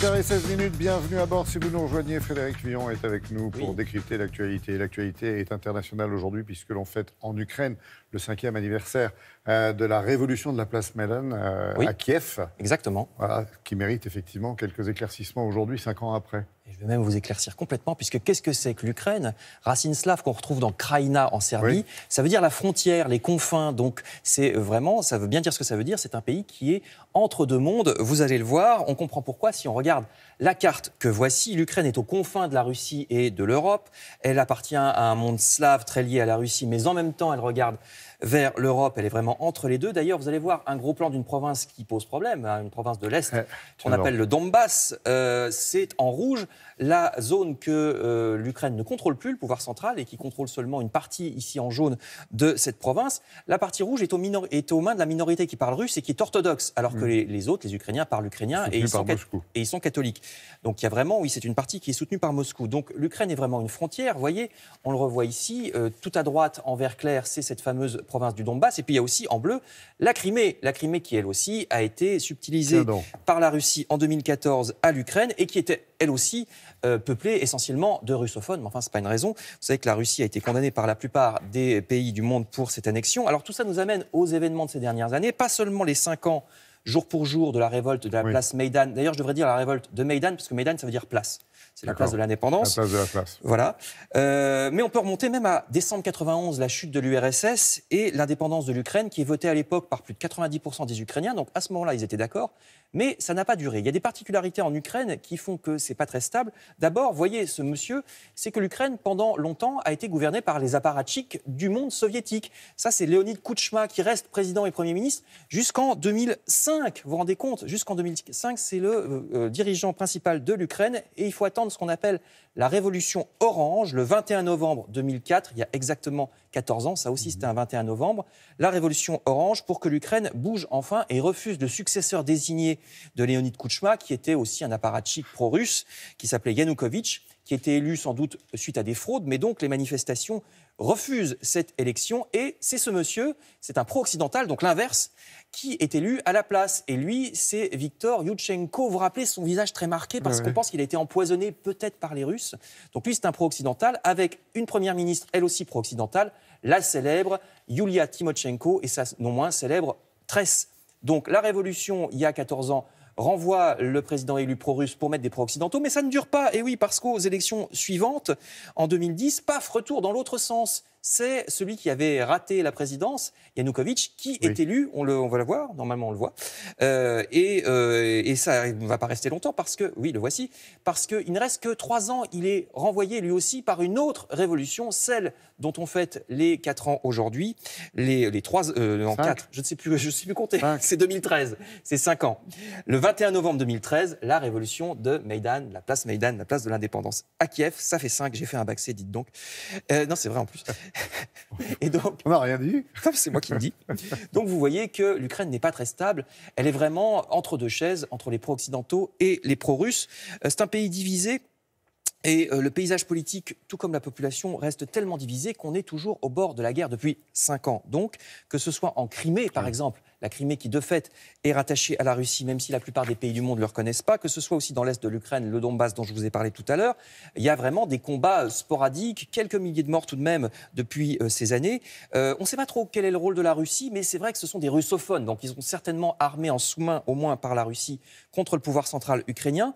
8h16, bienvenue à bord. Si vous nous rejoignez, Frédéric Villon est avec nous pour décrypter l'actualité. L'actualité est internationale aujourd'hui puisque l'on fête en Ukraine le 5e anniversaire de la révolution de la place Maïdan à Kiev. Exactement. Voilà, qui mérite effectivement quelques éclaircissements aujourd'hui, 5 ans après. Et je vais même vous éclaircir complètement, puisque qu'est-ce que c'est que l'Ukraine? Racine slave qu'on retrouve dans Krajina en Serbie, ça veut dire la frontière, les confins. Donc c'est vraiment, ça veut bien dire ce que ça veut dire. C'est un pays qui est entre deux mondes. Vous allez le voir, on comprend pourquoi si on regarde la carte que voici. L'Ukraine est aux confins de la Russie et de l'Europe. Elle appartient à un monde slave très lié à la Russie, mais en même temps, elle regarde vers l'Europe. Elle est vraiment entre les deux. D'ailleurs, vous allez voir un gros plan d'une province qui pose problème, une province de l'Est qu'on appelle le Donbass. C'est en rouge la zone que l'Ukraine ne contrôle plus, le pouvoir central, et qui contrôle seulement une partie, ici en jaune, de cette province. La partie rouge est aux mains de la minorité qui parle russe et qui est orthodoxe, alors que les autres, les Ukrainiens, parlent ukrainien et ils sont catholiques. Donc il y a vraiment, oui, c'est une partie qui est soutenue par Moscou. Donc l'Ukraine est vraiment une frontière. Vous voyez, on le revoit ici, tout à droite, en vert clair, c'est cette fameuse province du Donbass. Et puis il y a aussi en bleu la Crimée. La Crimée qui, elle aussi, a été subtilisée par la Russie en 2014 à l'Ukraine et qui était, elle aussi, peuplée essentiellement de russophones. Mais enfin, ce n'est pas une raison. Vous savez que la Russie a été condamnée par la plupart des pays du monde pour cette annexion. Alors tout ça nous amène aux événements de ces dernières années, pas seulement les 5 ans jour pour jour de la révolte de la place Maïdan. D'ailleurs, je devrais dire la révolte de Maïdan, parce que Maïdan, ça veut dire place. C'est la place de l'indépendance. La place de la place. Voilà. Mais on peut remonter même à décembre 91, la chute de l'URSS et l'indépendance de l'Ukraine, qui est votée à l'époque par plus de 90% des Ukrainiens. Donc à ce moment-là, ils étaient d'accord. Mais ça n'a pas duré. Il y a des particularités en Ukraine qui font que c'est pas très stable. D'abord, voyez ce monsieur, c'est que l'Ukraine, pendant longtemps, a été gouvernée par les apparatchiks du monde soviétique. Ça, c'est Leonid Kouchma qui reste président et Premier ministre jusqu'en 2005. Vous vous rendez compte? Jusqu'en 2005, c'est le dirigeant principal de l'Ukraine. Et il faut attendre ce qu'on appelle la révolution orange, le 21 novembre 2004, il y a exactement 14 ans, ça aussi c'était un 21 novembre, la révolution orange pour que l'Ukraine bouge enfin et refuse le successeur désigné de Leonid Kouchma, qui était aussi un apparatchik pro-russe, qui s'appelait Yanukovych, qui était élu sans doute suite à des fraudes, mais donc les manifestations refusent cette élection et c'est ce monsieur, c'est un pro-occidental, donc l'inverse, qui est élu à la place. Et lui, c'est Viktor Yushchenko. Vous vous rappelez son visage très marqué parce qu'on pense qu'il a été empoisonné peut-être par les Russes. Donc lui, c'est un pro-occidental avec une première ministre, elle aussi pro-occidentale, la célèbre Yulia Tymoshenko et sa non moins célèbre tresse. Donc la révolution, il y a 14 ans, renvoie le président élu pro-russe pour mettre des pro-occidentaux, mais ça ne dure pas. Et oui, parce qu'aux élections suivantes, en 2010, paf, retour dans l'autre sens. C'est celui qui avait raté la présidence, Yanukovych, qui est élu, on va le voir, normalement on le voit, et ça ne va pas rester longtemps parce que, oui, le voici, parce qu'il ne reste que 3 ans, il est renvoyé lui aussi par une autre révolution, celle dont on fête les 4 ans aujourd'hui, les 3, non 4, je ne sais plus compter, c'est 2013, c'est 5 ans. Le 21 novembre 2013, la révolution de Maïdan, la place de l'indépendance à Kiev, ça fait 5, j'ai fait un baccé, dites donc. Non, c'est vrai en plus. Et donc, on n'a rien dit. C'est moi qui le dis. Donc vous voyez que l'Ukraine n'est pas très stable. Elle est vraiment entre deux chaises, entre les pro-occidentaux et les pro-russes. C'est un pays divisé. Et le paysage politique, tout comme la population, reste tellement divisé qu'on est toujours au bord de la guerre depuis 5 ans. Donc, que ce soit en Crimée, par exemple, la Crimée qui, de fait, est rattachée à la Russie, même si la plupart des pays du monde ne le reconnaissent pas, que ce soit aussi dans l'est de l'Ukraine, le Donbass dont je vous ai parlé tout à l'heure, il y a vraiment des combats sporadiques, quelques milliers de morts tout de même depuis ces années. On ne sait pas trop quel est le rôle de la Russie, mais c'est vrai que ce sont des russophones, donc ils sont certainement armés en sous-main, au moins par la Russie, contre le pouvoir central ukrainien.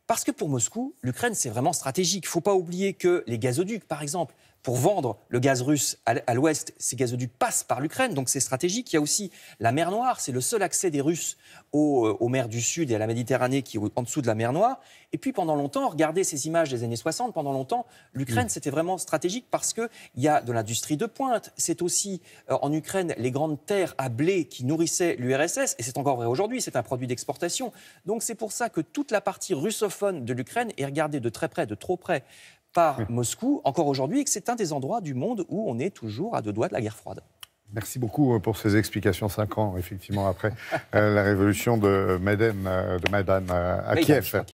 Parce que pour Moscou, l'Ukraine, c'est vraiment stratégique. Il ne faut pas oublier que les gazoducs, par exemple, pour vendre le gaz russe à l'ouest, ces gazoducs passent par l'Ukraine, donc c'est stratégique. Il y a aussi la mer Noire, c'est le seul accès des Russes aux mers du Sud et à la Méditerranée qui est en dessous de la mer Noire. Et puis pendant longtemps, regardez ces images des années 60, pendant longtemps, l'Ukraine c'était vraiment stratégique parce qu'il y a de l'industrie de pointe. C'est aussi en Ukraine les grandes terres à blé qui nourrissaient l'URSS, et c'est encore vrai aujourd'hui, c'est un produit d'exportation. Donc c'est pour ça que toute la partie russophone de l'Ukraine est regardée de très près, de trop près, par Moscou, encore aujourd'hui, et que c'est un des endroits du monde où on est toujours à 2 doigts de la guerre froide. Merci beaucoup pour ces explications 5 ans, effectivement, après la révolution de Maïdan à Kiev.